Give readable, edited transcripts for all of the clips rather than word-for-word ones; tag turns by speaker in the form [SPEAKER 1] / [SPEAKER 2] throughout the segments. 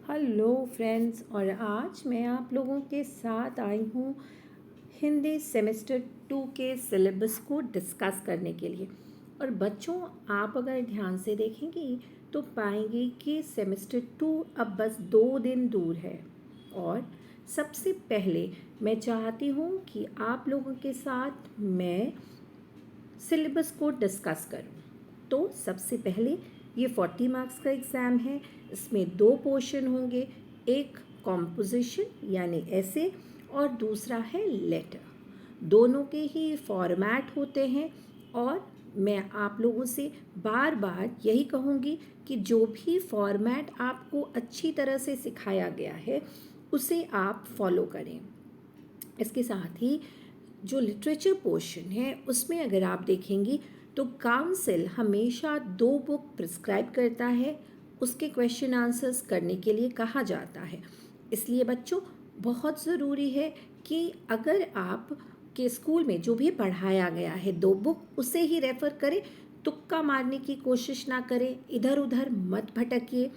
[SPEAKER 1] Hello friends, और आज मैं आप लोगों के साथ आई हूँ हिंदी सेमेस्टर 2 के सिलेबस को डिस्कस करने के लिए। और बच्चों, आप अगर ध्यान से देखेंगी तो पाएंगे कि सेमेस्टर 2 अब बस 2 दिन दूर है। और सबसे पहले मैं चाहती हूँ कि आप लोगों के साथ मैं सिलेबस को डिस्कस करूँ। तो सबसे पहले ये 40 मार्क्स का एग्ज़ाम है। इसमें 2 पोर्शन होंगे, एक कॉम्पोजिशन यानी ऐसे और दूसरा है लेटर। दोनों के ही फॉर्मेट होते हैं और मैं आप लोगों से बार बार यही कहूँगी कि जो भी फॉर्मेट आपको अच्छी तरह से सिखाया गया है उसे आप फॉलो करें। इसके साथ ही जो लिटरेचर पोर्शन है उसमें अगर आप देखेंगी तो काउंसिल हमेशा 2 बुक प्रिस्क्राइब करता है, उसके क्वेश्चन आंसर्स करने के लिए कहा जाता है। इसलिए बच्चों, बहुत ज़रूरी है कि अगर आप के स्कूल में जो भी पढ़ाया गया है 2 बुक उसे ही रेफ़र करें, तुक्का मारने की कोशिश ना करें, इधर उधर मत भटकिए।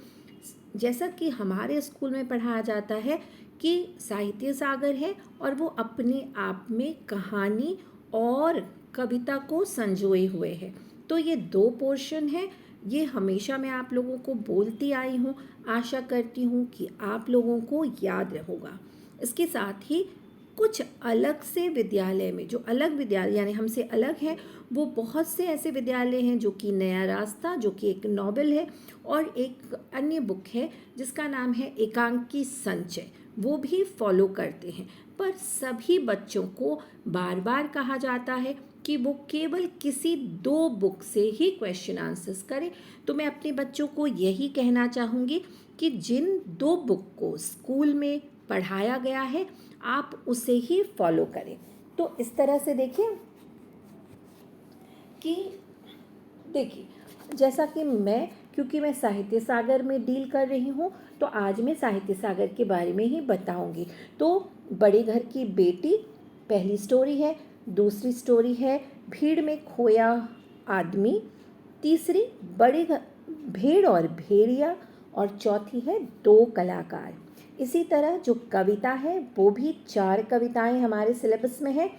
[SPEAKER 1] जैसा कि हमारे स्कूल में पढ़ाया जाता है कि साहित्य सागर है और वो अपने आप में कहानी और कविता को संजोए हुए है। तो ये 2 पोर्शन है, ये हमेशा मैं आप लोगों को बोलती आई हूँ। आशा करती हूँ कि आप लोगों को याद रहेगा। इसके साथ ही कुछ अलग से विद्यालय में, जो अलग विद्यालय यानी हमसे अलग हैं, वो बहुत से ऐसे विद्यालय हैं जो कि नया रास्ता, जो कि एक नॉवेल है, और एक अन्य बुक है जिसका नाम है एकांकी संचय, वो भी फॉलो करते हैं। पर सभी बच्चों को बार बार कहा जाता है कि वो केवल किसी 2 बुक से ही क्वेश्चन आंसर्स करें। तो मैं अपने बच्चों को यही कहना चाहूँगी कि जिन 2 बुक को स्कूल में पढ़ाया गया है आप उसे ही फॉलो करें। तो इस तरह से देखिए कि जैसा कि क्योंकि मैं साहित्य सागर में डील कर रही हूँ तो आज मैं साहित्य सागर के बारे में ही बताऊँगी। तो बड़े घर की बेटी पहली स्टोरी है, दूसरी स्टोरी है भीड़ में खोया आदमी, तीसरी भेड़ और भेड़िया, और चौथी है 2 कलाकार। इसी तरह जो कविता है वो भी 4 कविताएं हमारे सिलेबस में है,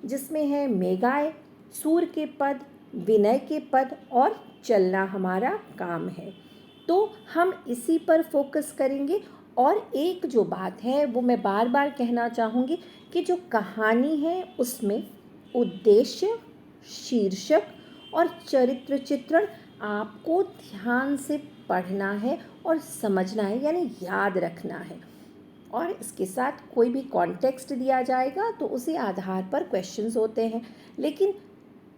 [SPEAKER 1] जिसमें है मेघाए, सूर के पद, विनय के पद और चलना हमारा काम है। तो हम इसी पर फोकस करेंगे। और एक जो बात है वो मैं बार बार कहना चाहूँगी कि जो कहानी है उसमें उद्देश्य, शीर्षक और चरित्र चित्रण आपको ध्यान से पढ़ना है और समझना है, यानी याद रखना है। और इसके साथ कोई भी कॉन्टेक्स्ट दिया जाएगा तो उसी आधार पर क्वेश्चंस होते हैं। लेकिन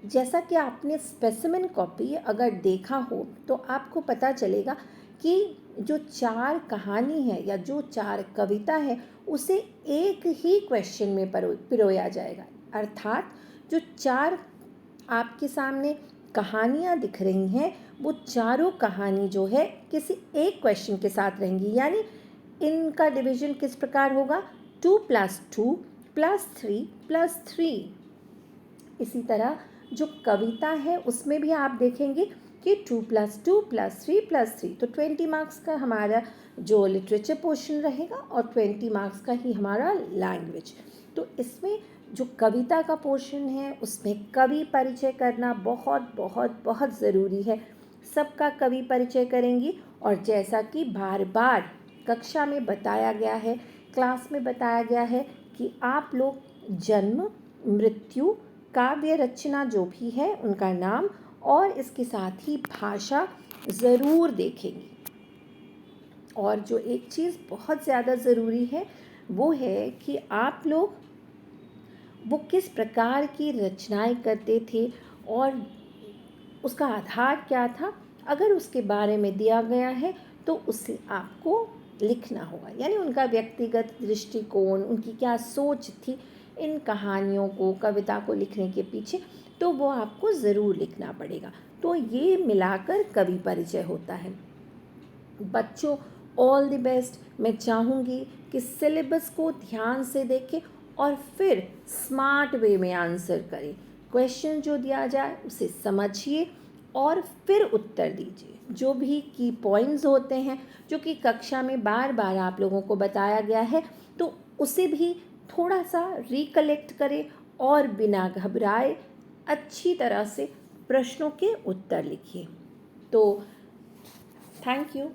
[SPEAKER 1] जैसा कि आपने स्पेसिमेन कॉपी अगर देखा हो तो आपको पता चलेगा कि जो 4 कहानी है या जो 4 कविता है उसे एक ही क्वेश्चन में पिरोया जाएगा। अर्थात जो 4 आपके सामने कहानियाँ दिख रही हैं वो चारों कहानी जो है किसी एक क्वेश्चन के साथ रहेंगी। यानी इनका डिवीजन किस प्रकार होगा, 2 + 2 + 3 + 3। इसी तरह जो कविता है उसमें भी आप देखेंगे कि 2 + 2 + 3 + 3, तो 20 मार्क्स का हमारा जो लिटरेचर पोर्शन रहेगा और 20 मार्क्स का ही हमारा लैंग्वेज। तो इसमें जो कविता का पोर्शन है उसमें कवि परिचय करना बहुत बहुत बहुत ज़रूरी है। सबका कवि परिचय करेंगी। और जैसा कि बार बार कक्षा में बताया गया है, क्लास में बताया गया है कि आप लोग जन्म, मृत्यु, काव्य रचना जो भी है उनका नाम और इसके साथ ही भाषा ज़रूर देखेंगी। और जो एक चीज़ बहुत ज़्यादा ज़रूरी है वो है कि आप लोग वो किस प्रकार की रचनाएं करते थे और उसका आधार क्या था, अगर उसके बारे में दिया गया है तो उसे आपको लिखना होगा। यानी उनका व्यक्तिगत दृष्टिकोण, उनकी क्या सोच थी इन कहानियों को, कविता को लिखने के पीछे, तो वो आपको ज़रूर लिखना पड़ेगा। तो ये मिलाकर कवि परिचय होता है। बच्चों, ऑल द बेस्ट। मैं चाहूँगी कि सिलेबस को ध्यान से देखें और फिर स्मार्ट वे में आंसर करें। क्वेश्चन जो दिया जाए उसे समझिए और फिर उत्तर दीजिए। जो भी की पॉइंट्स होते हैं जो कि कक्षा में बार बार आप लोगों को बताया गया है, तो उसे भी थोड़ा सा रिकलेक्ट करें और बिना घबराए अच्छी तरह से प्रश्नों के उत्तर लिखिए। तो थैंक यू।